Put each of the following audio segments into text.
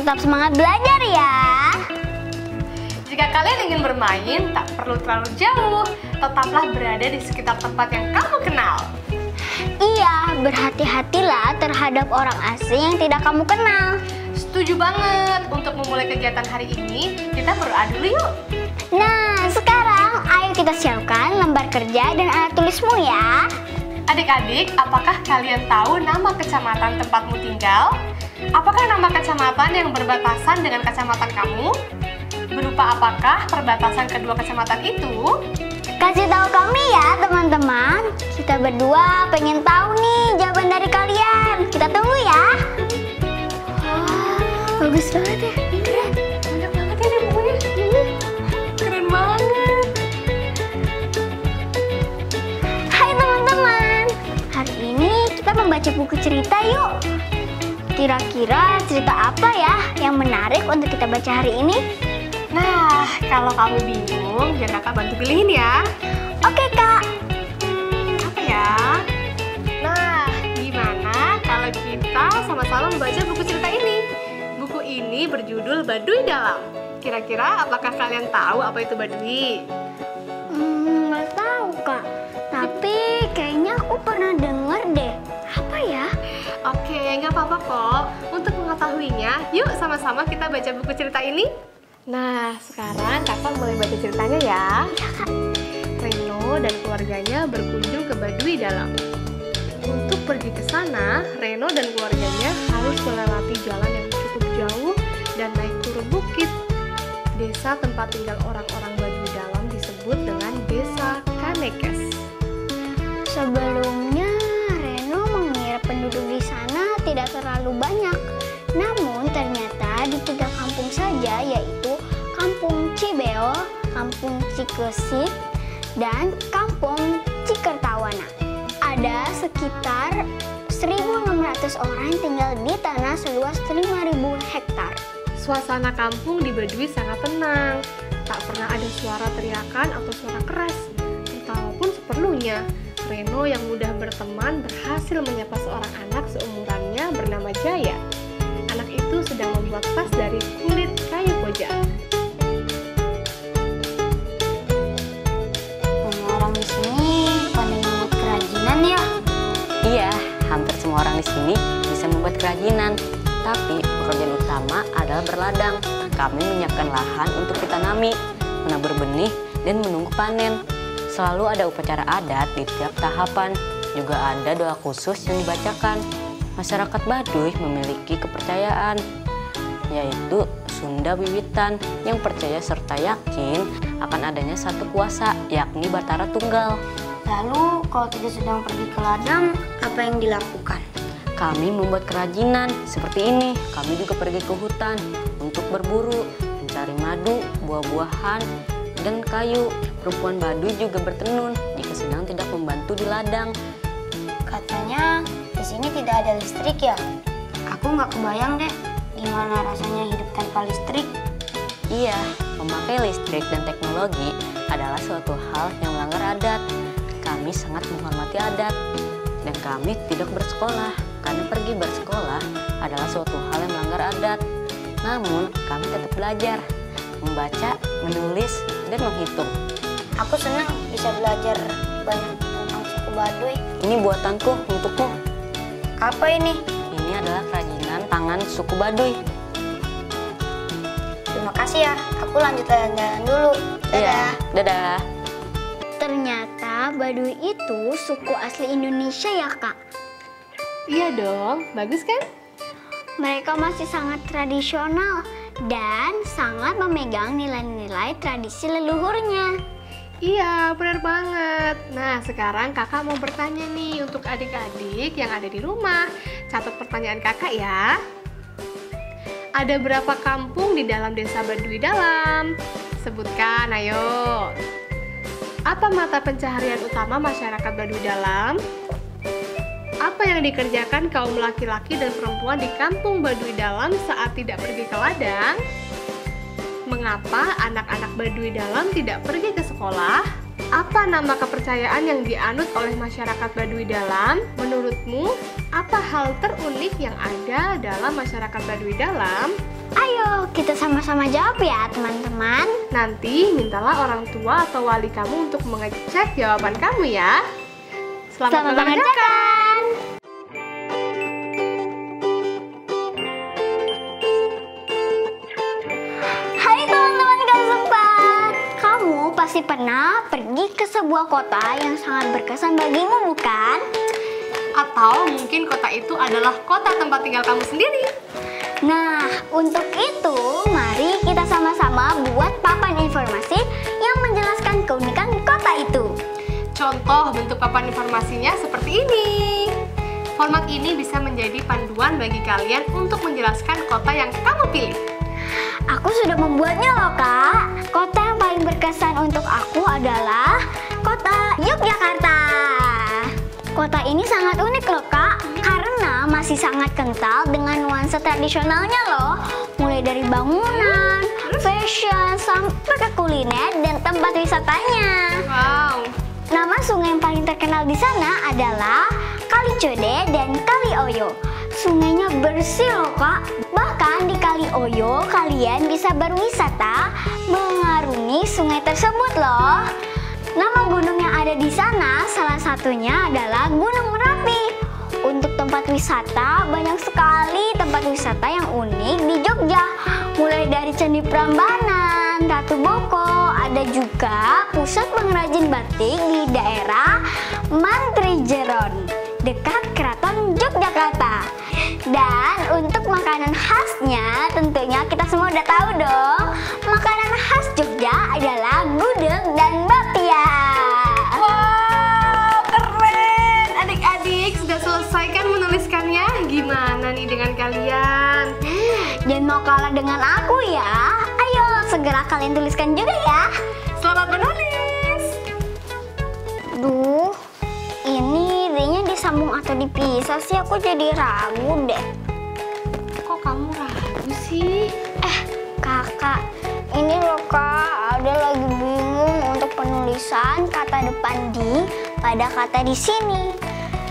Tetap semangat belajar ya. Jika kalian ingin bermain, tak perlu terlalu jauh. Tetaplah berada di sekitar tempat yang kamu kenal. Iya, berhati-hatilah terhadap orang asing yang tidak kamu kenal. Setuju banget. Untuk memulai kegiatan hari ini, kita berdoa dulu yuk. Nah, sekarang ayo kita siapkan lembar kerja dan alat tulismu ya. Adik-adik, apakah kalian tahu nama kecamatan tempatmu tinggal? Apakah nama kecamatan yang berbatasan dengan kecamatan kamu? Berupa apakah perbatasan kedua kecamatan itu? Kasih tahu kami ya teman-teman. Kita berdua pengen tahu nih jawaban dari kalian. Kita tunggu ya. Wah, bagus banget ya. Keren. Banyak banget ya nih bukunya. Keren banget. Hai teman-teman. Hari ini kita membaca buku cerita yuk. Kira-kira cerita apa ya yang menarik untuk kita baca hari ini? Nah, kalau kamu bingung, biar kakak bantu pilihin ya. Oke kak. Apa ya? Nah, gimana kalau kita sama-sama membaca buku cerita ini? Buku ini berjudul Baduy Dalam. Kira-kira apakah kalian tahu apa itu baduy? Nggak tahu kak. Tapi kayaknya aku pernah dengar deh. Apa ya? Oke, nggak apa-apa kok. Untuk mengetahuinya, yuk sama-sama kita baca buku cerita ini. Nah, sekarang kakak mulai baca ceritanya ya. Iya kak. Reno dan keluarganya berkunjung ke Baduy Dalam. Untuk pergi ke sana, Reno dan keluarganya harus melewati jalan yang cukup jauh dan naik turun bukit. Desa tempat tinggal orang-orang Baduy Dalam disebut dengan Desa Kanekes. Sebelumnya Reno mengira penduduk di sana tidak terlalu banyak. Namun ternyata di 3 kampung saja, yaitu Kampung Cibeo, Kampung Cikesik, dan Kampung Cikertawana. Ada sekitar 1.600 orang tinggal di tanah seluas 5.000 hektar. Suasana kampung di Baduy sangat tenang. Tak pernah ada suara teriakan atau suara keras. Ataupun seperlunya, Reno yang mudah berteman berhasil menyapa seorang anak seumurannya bernama Jaya. Anak itu sedang membuat tas dari kulit kayu koja. Orang di sini pandai membuat kerajinan ya? Iya, hampir semua orang di sini bisa membuat kerajinan. Tapi pekerjaan utama adalah berladang. Kami menyiapkan lahan untuk ditanami, menabur benih, dan menunggu panen. Selalu ada upacara adat di tiap tahapan. Juga ada doa khusus yang dibacakan. Masyarakat Baduy memiliki kepercayaan, yaitu Sunda Wiwitan, yang percaya serta yakin akan adanya satu kuasa, yakni Batara Tunggal. Lalu kalau tidak sedang pergi ke ladang, apa yang dilakukan? Kami membuat kerajinan seperti ini. Kami juga pergi ke hutan untuk berburu, mencari madu, buah-buahan, dan kayu. Perempuan Baduy juga bertenun jika sedang tidak membantu di ladang. Katanya di sini tidak ada listrik ya? Aku nggak kebayang deh gimana rasanya hidup tanpa listrik. Iya, memakai listrik dan teknologi adalah suatu hal yang melanggar adat. Kami sangat menghormati adat dan kami tidak bersekolah karena pergi bersekolah adalah suatu hal yang melanggar adat. Namun kami tetap belajar membaca, menulis, dan menghitung. Aku senang bisa belajar banyak tentang suku Baduy. Ini buatanku untukmu. Apa ini? Ini adalah kerajinan tangan suku Baduy. Terima kasih ya. Aku lanjut jalan-jalan dulu. Dadah. Iya, dadah. Ternyata Baduy itu suku asli Indonesia ya kak? Iya dong, bagus kan? Mereka masih sangat tradisional dan sangat memegang nilai-nilai tradisi leluhurnya. Iya, benar banget. Nah, sekarang kakak mau bertanya nih untuk adik-adik yang ada di rumah. Catat pertanyaan kakak ya. Ada berapa kampung di dalam desa Baduy Dalam? Sebutkan, ayo. Apa mata pencaharian utama masyarakat Baduy Dalam? Apa yang dikerjakan kaum laki-laki dan perempuan di kampung Baduy Dalam saat tidak pergi ke ladang? Mengapa anak-anak Baduy Dalam tidak pergi ke sekolah? Apa nama kepercayaan yang dianut oleh masyarakat Baduy Dalam? Menurutmu, apa hal terunik yang ada dalam masyarakat Baduy Dalam? Ayo kita sama-sama jawab ya teman-teman. Nanti mintalah orang tua atau wali kamu untuk mengecek jawaban kamu ya. Selamat mengerjakan! Hai teman-teman Kelas 4. Kamu pasti pernah pergi ke sebuah kota yang sangat berkesan bagimu, bukan? Atau mungkin kota itu adalah kota tempat tinggal kamu sendiri. Nah, untuk itu mari kita sama-sama buat papan informasi yang menjelaskan keunikan kota itu. Contoh bentuk papan informasinya seperti ini. Format ini bisa menjadi panduan bagi kalian untuk menjelaskan kota yang kamu pilih. Aku sudah membuatnya loh, Kak. Kota yang paling berkesan untuk aku adalah kota Yogyakarta. Kota ini sangat unik loh, Kak, karena masih sangat kental dengan nuansa tradisionalnya loh. Mulai dari bangunan, fashion, sampai ke kuliner dan tempat wisatanya. Wow. Nama sungai yang paling terkenal di sana adalah Kali Code dan Kali Oyo. Sungainya bersih loh, Kak. Bahkan di Kali Oyo kalian bisa berwisata mengarungi sungai tersebut loh. Nama gunung yang ada di sana salah satunya adalah Gunung Merapi. Untuk tempat wisata, banyak sekali tempat wisata yang unik di Jogja. Mulai dari Candi Prambanan, Ratu Boko, ada juga pusat pengrajin batik di daerah Mantrijeron, dekat Keraton Yogyakarta. Dan untuk makanan khasnya tentunya kita semua udah tahu dong. Makanan khas Jogja adalah gudeg dan bapia. Wow, keren. Adik-adik sudah selesai kan menuliskannya? Gimana nih dengan kalian? Dan mau kalah dengan aku ya? Ayo segera kalian tuliskan juga ya. Selamat menulis. Duh, ini D-nya disambung atau dipisah sih? Aku jadi ragu deh. Kok kamu ragu sih? Kakak, ini loh Kak, ada lagi bingung untuk penulisan kata depan di pada kata di sini.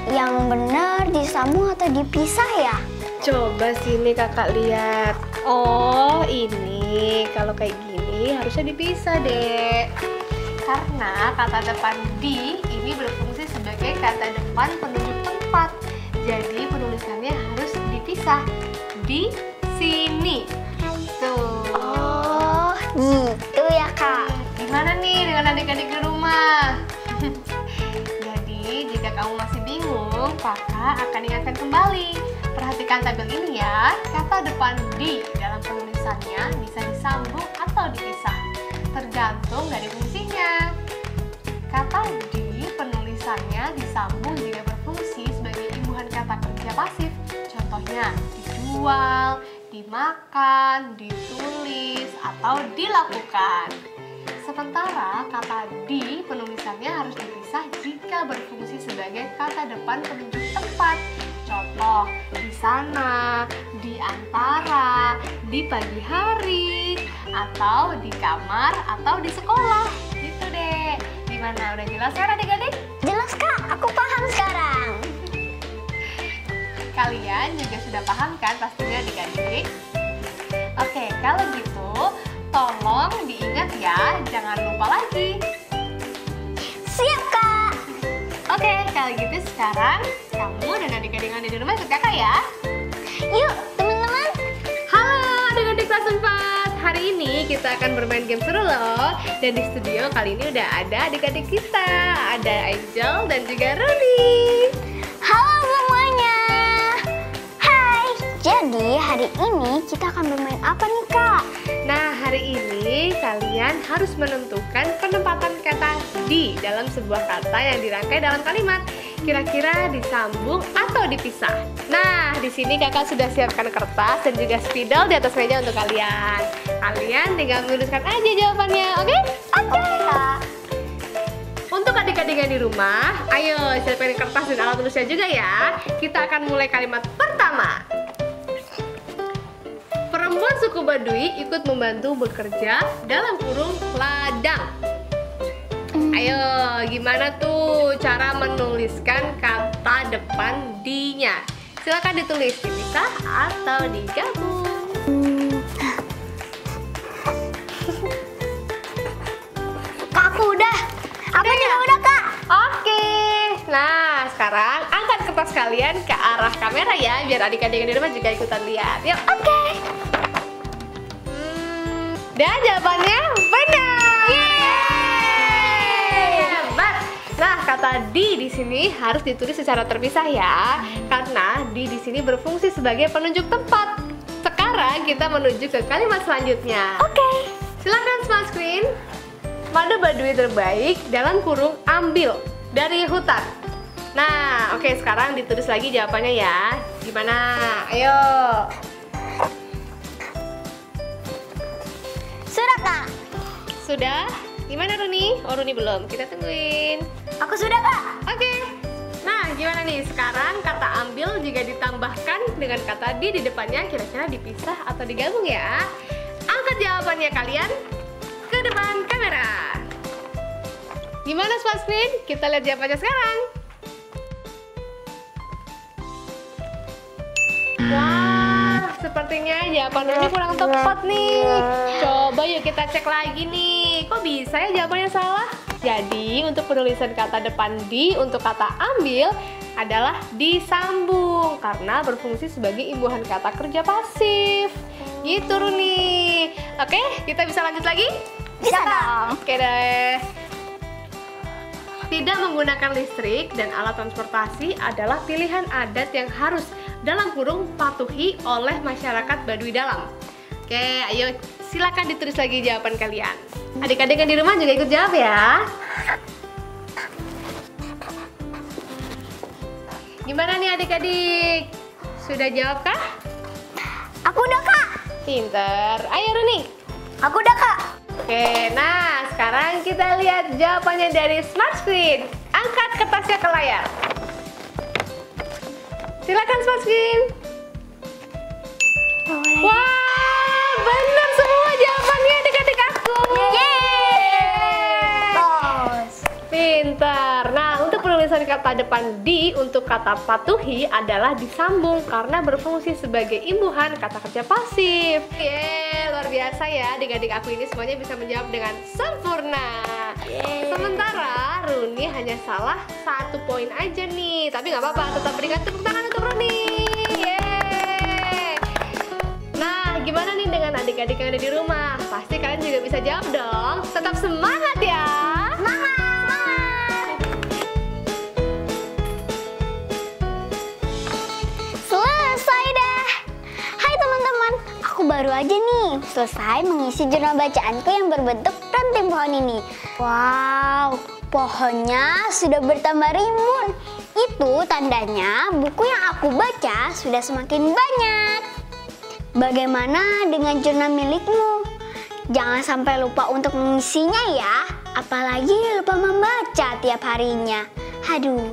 Yang benar disambung atau dipisah ya? Coba sini kakak lihat. Oh, ini kalau kayak gini harusnya dipisah, Dek. Karena kata depan di ini berfungsi sebagai kata depan penunjuk tempat. Jadi penulisannya harus dipisah. Di sini. Tuh. Oh, gitu ya Kak. Gimana nih dengan adik-adik di rumah? Jadi, jika kamu masih bingung, kakak akan ingatkan kembali. Perhatikan tabel ini ya. Kata depan di dalam penulisannya bisa disambung atau dipisah, tergantung dari fungsinya. Kata di penulisannya disambung jika berfungsi sebagai imbuhan kata kerja pasif. Contohnya dijual, dimakan, ditulis, atau dilakukan. Sementara kata di penulisannya harus dipisah jika berfungsi sebagai kata depan penunjuk tempat. Contoh, di sana, di antara, di pagi hari, atau di kamar, atau di sekolah. Gitu deh. Gimana? Udah jelas kan adik-adik? Jelas Kak, aku paham sekarang. Kalian juga sudah paham kan pastinya adik-adik? Oke, kalau gitu tolong diingat ya, jangan lupa lagi. Siap Kak. Oke, kalau gitu sekarang kamu dan adik-adik yang ada di rumah ikut kakak ya. Yuk teman-teman. Halo adik-adik kelas 4. Hari ini kita akan bermain game seru loh. Dan di studio kali ini udah ada adik-adik kita. Ada Angel dan juga Roni. Halo semuanya. Hai. Jadi hari ini kita akan bermain apa nih Kak? Nah, hari ini kalian harus menentukan penempatan kata di dalam sebuah kata yang dirangkai dalam kalimat. Kira-kira disambung atau dipisah? Nah, di sini kakak sudah siapkan kertas dan juga spidol di atas meja untuk kalian. Kalian tinggal menuliskan aja jawabannya, oke? Oke, Kak. Untuk adik-adik yang di rumah, ayo siapkan kertas dan alat tulisnya juga ya. Kita akan mulai kalimat pertama. Perempuan suku Baduy ikut membantu bekerja dalam kurung ladang. Ayo, gimana tuh cara menuliskan kata depan di-nya? Silakan ditulis dipisah atau digabung. Kak, aku udah. Aku juga udah, Kak. Oke, nah sekarang angkat kertas kalian ke arah kamera ya, biar adik-adik yang di rumah juga ikutan lihat. Yuk, Oke. dan jawabannya benar. Hebat. Nah, kata di sini harus ditulis secara terpisah ya, karena di sini berfungsi sebagai penunjuk tempat. Sekarang kita menuju ke kalimat selanjutnya. Oke. Silakan smart screen. Mana Baduy terbaik dalam kurung ambil dari hutan. Nah, oke, sekarang ditulis lagi jawabannya ya. Gimana? Ayo. Sudah, Kak. Sudah? Gimana Runi? Oh, Runi belum. Kita tungguin. Aku sudah, Kak. Oke. Nah, gimana nih? Sekarang kata ambil juga ditambahkan dengan kata di depannya. Kira-kira dipisah atau digabung ya? Angkat jawabannya kalian ke depan kamera. Gimana smart screen? Kita lihat jawabannya sekarang. Wah, sepertinya jawaban ini kurang tepat nih. Coba yuk kita cek lagi nih. Kok bisa ya jawabannya salah? Jadi untuk penulisan kata depan di untuk kata ambil adalah disambung karena berfungsi sebagai imbuhan kata kerja pasif. Gitu Runi. Oke, kita bisa lanjut lagi? Bisa dong. Oke deh. Tidak menggunakan listrik dan alat transportasi adalah pilihan adat yang harus dalam kurung patuhi oleh masyarakat Baduy dalam. Oke, ayo silakan ditulis lagi jawaban kalian. Adik-adik yang di rumah juga ikut jawab ya. Gimana nih adik-adik? Sudah jawab kah? Aku udah, Kak. Pinter. Ayo Runi. Aku udah, Kak. Oke, nah sekarang kita lihat jawabannya dari smart screen. Angkat kertasnya ke layar. Silakan smart screen. Wah, benar semua jawabannya adik-adik aku. Pintar. Nah, untuk penulisan kata depan di untuk kata patuhi adalah disambung karena berfungsi sebagai imbuhan kata kerja pasif. Luar biasa ya, adik-adik aku ini semuanya bisa menjawab dengan sempurna. Sementara Runi hanya salah 1 poin aja nih, tapi nggak apa-apa, tetap berikan tepuk tangan untuk Runi. Nah, gimana nih dengan adik-adik yang ada di rumah? Pasti kalian juga bisa jawab dong. Tetap semangat ya. Selesai dah. Hai teman-teman, aku baru aja nih selesai mengisi jurnal bacaanku yang berbentuk ranting pohon ini. Wow, pohonnya sudah bertambah rimbun. Itu tandanya buku yang aku baca sudah semakin banyak. Bagaimana dengan jurnal milikmu? Jangan sampai lupa untuk mengisinya ya. Apalagi lupa membaca tiap harinya. Aduh,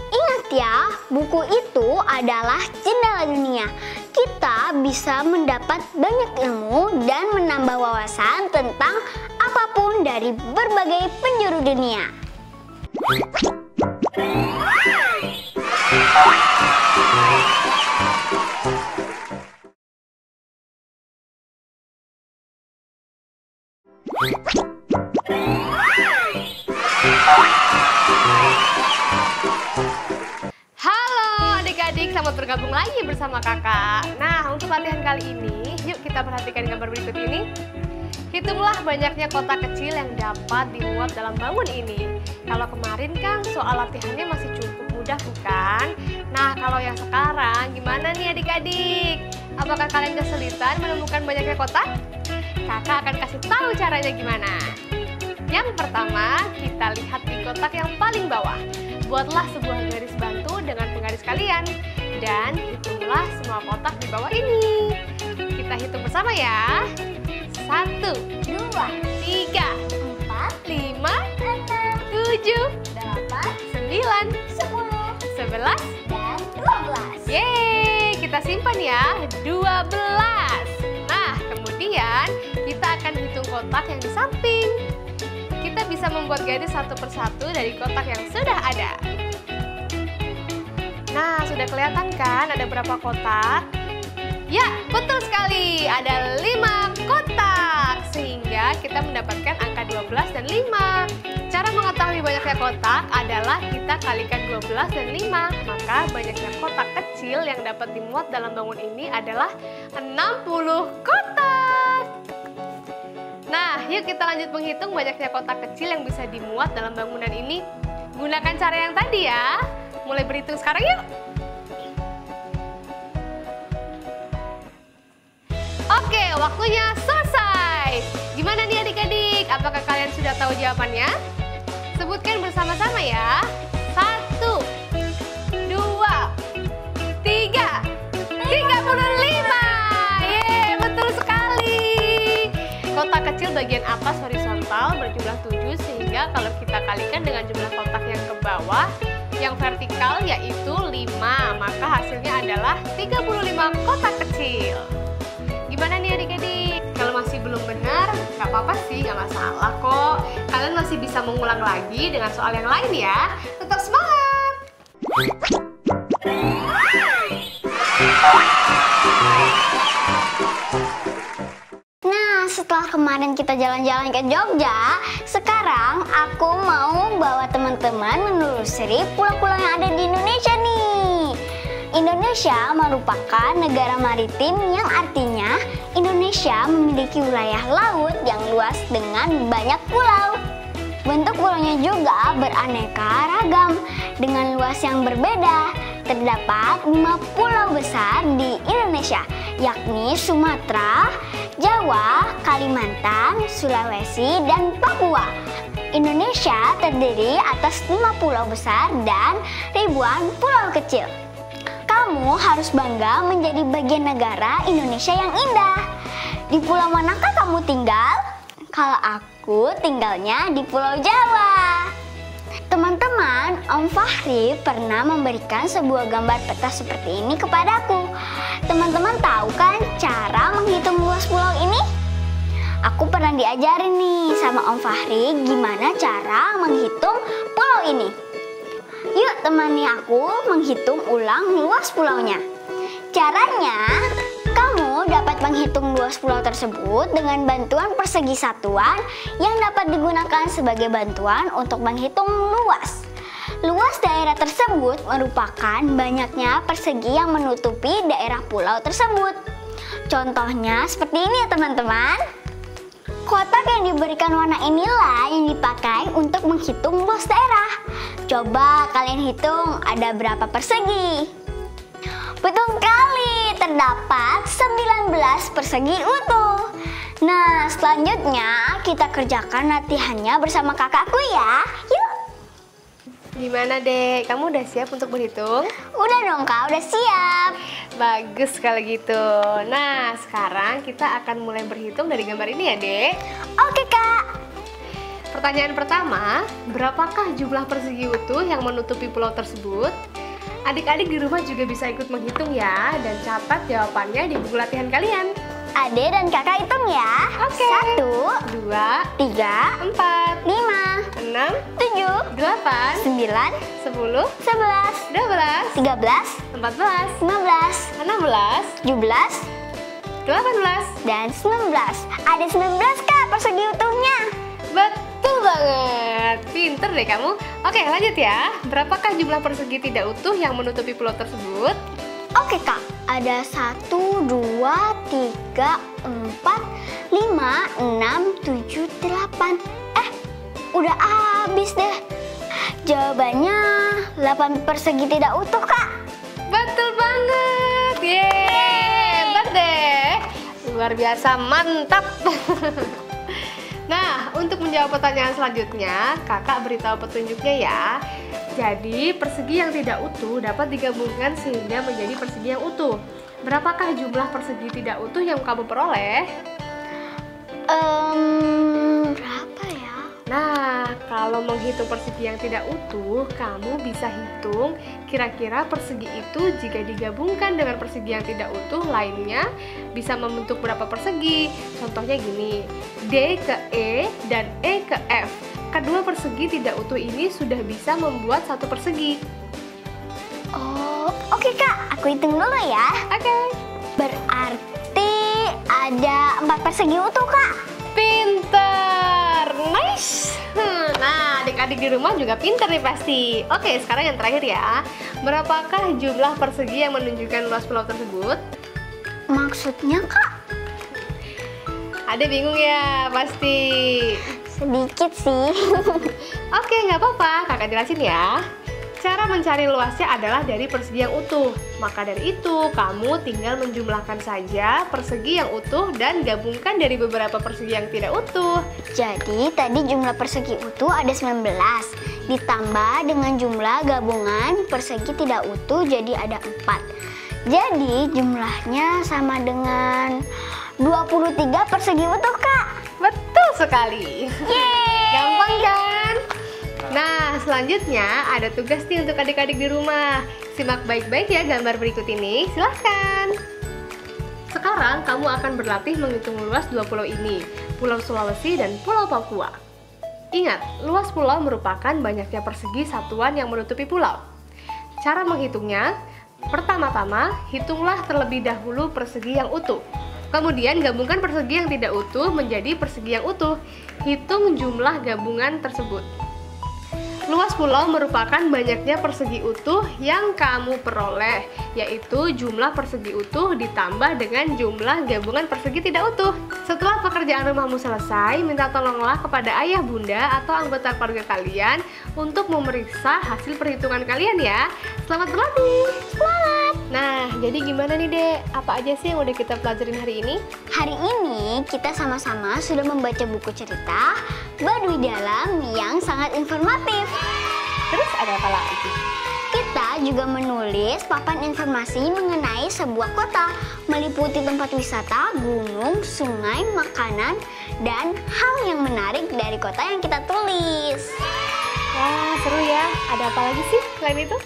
ingat ya, buku itu adalah jendela dunia. Kita bisa mendapat banyak ilmu dan menambah wawasan tentang apapun dari berbagai penjuru dunia. Halo adik-adik, selamat bergabung lagi bersama kakak. Nah, untuk latihan kali ini, yuk kita perhatikan gambar berikut ini. Hitunglah banyaknya kotak kecil yang dapat dimuat dalam bangun ini. Kalau kemarin kan soal latihannya masih cukup mudah bukan? Nah, kalau yang sekarang gimana nih adik-adik? Apakah kalian kesulitan menemukan banyaknya kotak? Kakak akan kasih tahu caranya gimana. Yang pertama, kita lihat di kotak yang paling bawah. buatlah sebuah garis bantu dengan penggaris kalian. Dan hitunglah semua kotak di bawah ini. Kita hitung bersama ya. 1, 2, 3, 4, 5, 4, 7, 8, 9, 10, 11, dan 12. yeay, kita simpan ya, 12. Nah, kemudian kita akan hitung kotak yang di samping. Kita bisa membuat garis satu persatu dari kotak yang sudah ada. Nah, sudah kelihatan kan ada berapa kotak? Ya, betul sekali, ada 5 kotak. Sehingga kita mendapatkan angka 12 dan 5. Cara mengetahui banyaknya kotak adalah kita kalikan 12 dan 5. Maka banyaknya kotak kecil yang dapat dimuat dalam bangun ini adalah 60 kotak. Nah, yuk kita lanjut menghitung banyaknya kotak kecil yang bisa dimuat dalam bangunan ini. Gunakan cara yang tadi ya. Mulai berhitung sekarang yuk. Oke, waktunya selesai. Gimana nih adik-adik? Apakah kalian sudah tahu jawabannya? Sebutkan bersama-sama ya. 1, 2, 3, 35. Yeay, betul sekali. Kotak kecil bagian atas horizontal berjumlah 7, sehingga kalau kita kalikan dengan jumlah kotak yang ke bawah, yang vertikal yaitu 5, maka hasilnya adalah 35 kotak kecil. Gimana nih adik-adik? Kalau masih belum benar, nggak apa-apa sih, nggak masalah kok. Kalian masih bisa mengulang lagi dengan soal yang lain ya. Tetap semangat! Nah, setelah kemarin kita jalan-jalan ke Jogja, sekarang aku mau bawa teman-teman menelusuri pulau-pulau yang ada di Indonesia nih. Indonesia merupakan negara maritim yang artinya Indonesia memiliki wilayah laut yang luas dengan banyak pulau. Bentuk pulaunya juga beraneka ragam dengan luas yang berbeda. Terdapat 5 pulau besar di Indonesia, yakni Sumatera, Jawa, Kalimantan, Sulawesi, dan Papua. Indonesia terdiri atas 5 pulau besar dan ribuan pulau kecil. Kamu harus bangga menjadi bagian negara Indonesia yang indah. Di pulau manakah kamu tinggal? Kalau aku tinggalnya di Pulau Jawa. Teman-teman, Om Fahri pernah memberikan sebuah gambar peta seperti ini kepadaku. Teman-teman tahu kan cara menghitung luas pulau ini? Aku pernah diajarin nih sama Om Fahri gimana cara menghitung pulau ini. Yuk temani aku menghitung ulang luas pulaunya. Caranya, kamu dapat menghitung luas pulau tersebut dengan bantuan persegi satuan yang dapat digunakan sebagai bantuan untuk menghitung luas. Luas daerah tersebut merupakan banyaknya persegi yang menutupi daerah pulau tersebut. Contohnya seperti ini ya teman-teman. Kotak yang diberikan warna inilah yang dipakai untuk menghitung luas daerah. Coba kalian hitung ada berapa persegi. Betul sekali, terdapat 19 persegi utuh. Nah, selanjutnya kita kerjakan latihannya bersama kakakku ya. Yuk. Gimana dek? Kamu udah siap untuk berhitung? Udah dong kak, udah siap. Bagus kalau gitu. Nah, sekarang kita akan mulai berhitung dari gambar ini ya dek. Oke kak. Pertanyaan pertama, berapakah jumlah persegi utuh yang menutupi pulau tersebut? Adik-adik di rumah juga bisa ikut menghitung ya, dan catat jawabannya di buku latihan kalian. Ade dan kakak hitung ya. Oke. 1, 2, 3, 4, 5, 6, 7, 8, 9, 10, 11, 12, 13, 14, 15, 16, 17, 18, dan 19. Ada 19 kak persegi utuhnya. betul banget. Pinter deh kamu. Oke, lanjut ya. Berapakah jumlah persegi tidak utuh yang menutupi pulau tersebut? Oke kak, ada 1, 2, 3, 4, 5, 6, 7, 8. Udah habis deh. Jawabannya 8 persegi tidak utuh kak. Betul banget. Yeay, hebat deh. Luar biasa, mantap. Nah, untuk menjawab pertanyaan selanjutnya, kakak beritahu petunjuknya ya. Jadi, persegi yang tidak utuh dapat digabungkan sehingga menjadi persegi yang utuh. Berapakah jumlah persegi tidak utuh yang kamu peroleh? Berapa ya? Nah, kalau menghitung persegi yang tidak utuh, kamu bisa hitung kira-kira persegi itu jika digabungkan dengan persegi yang tidak utuh lainnya bisa membentuk berapa persegi. Contohnya gini, D ke E dan E ke F. Kedua persegi tidak utuh ini sudah bisa membuat satu persegi. Oh, oke Kak, aku hitung dulu ya. Oke. Berarti ada 4 persegi utuh Kak. Pinter, nice. Nah, adik-adik di rumah juga pinter nih pasti. Oke, sekarang yang terakhir ya. Berapakah jumlah persegi yang menunjukkan luas pulau tersebut? Maksudnya Kak? Ada bingung ya pasti. Sedikit sih. Oke, nggak apa-apa, kakak jelasin ya. Cara mencari luasnya adalah dari persegi yang utuh. Maka dari itu, kamu tinggal menjumlahkan saja persegi yang utuh dan gabungkan dari beberapa persegi yang tidak utuh. Jadi tadi jumlah persegi utuh ada 19. Ditambah dengan jumlah gabungan persegi tidak utuh jadi ada 4. Jadi jumlahnya sama dengan 23 persegi utuh Kak. Betul sekali. Yeay! Gampang kan? Nah, selanjutnya ada tugas nih untuk adik-adik di rumah. Simak baik-baik ya gambar berikut ini. Silahkan. Sekarang kamu akan berlatih menghitung luas dua pulau ini, Pulau Sulawesi dan Pulau Papua. Ingat, luas pulau merupakan banyaknya persegi satuan yang menutupi pulau. Cara menghitungnya, pertama-tama hitunglah terlebih dahulu persegi yang utuh. Kemudian gabungkan persegi yang tidak utuh menjadi persegi yang utuh. Hitung jumlah gabungan tersebut. Luas pulau merupakan banyaknya persegi utuh yang kamu peroleh, yaitu jumlah persegi utuh ditambah dengan jumlah gabungan persegi tidak utuh. Setelah pekerjaan rumahmu selesai, minta tolonglah kepada ayah bunda atau anggota keluarga kalian untuk memeriksa hasil perhitungan kalian ya. Selamat berlatih! Selamat! Nah, jadi gimana nih Dek? Apa aja sih yang udah kita pelajarin hari ini? Hari ini kita sama-sama sudah membaca buku cerita Baduy Dalam yang sangat informatif. Terus ada apa lagi? Kita juga menulis papan informasi mengenai sebuah kota, meliputi tempat wisata, gunung, sungai, makanan, dan hal yang menarik dari kota yang kita tulis. Wah, seru ya. Ada apa lagi sih selain itu?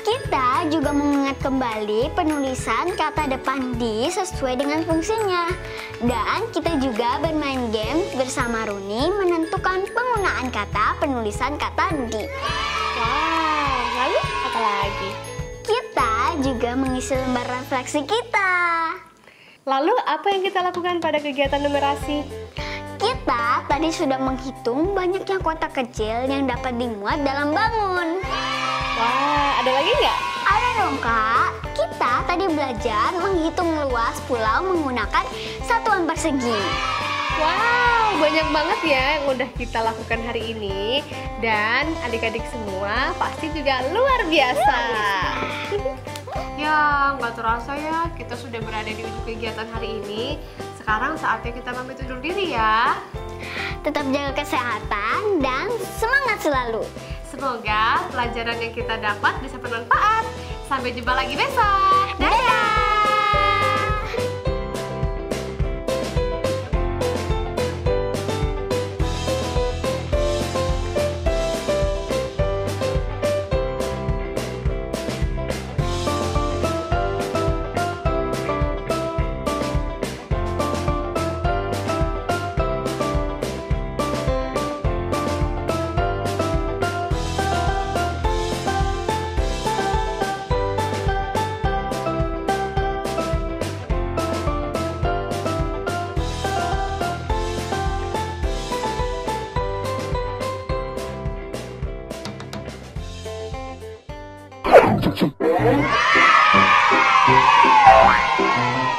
Kita juga mengingat kembali penulisan kata depan di sesuai dengan fungsinya. Dan kita juga bermain game bersama Runi menentukan penggunaan kata penulisan kata di. Wow, lalu apa lagi? Kita juga mengisi lembar refleksi kita. Lalu apa yang kita lakukan pada kegiatan numerasi? Kita tadi sudah menghitung banyaknya kotak kecil yang dapat dimuat dalam bangun. Wah, ada lagi nggak? Ada dong Kak. Kita tadi belajar menghitung luas pulau menggunakan satuan persegi. Wow, banyak banget ya yang udah kita lakukan hari ini. Dan adik-adik semua pasti juga luar biasa. Ya, nggak terasa ya kita sudah berada di ujung kegiatan hari ini. Sekarang saatnya kita pamit undur diri ya. Tetap jaga kesehatan dan semangat selalu. Semoga pelajaran yang kita dapat bisa bermanfaat. Sampai jumpa lagi besok. Dadah! Thank you.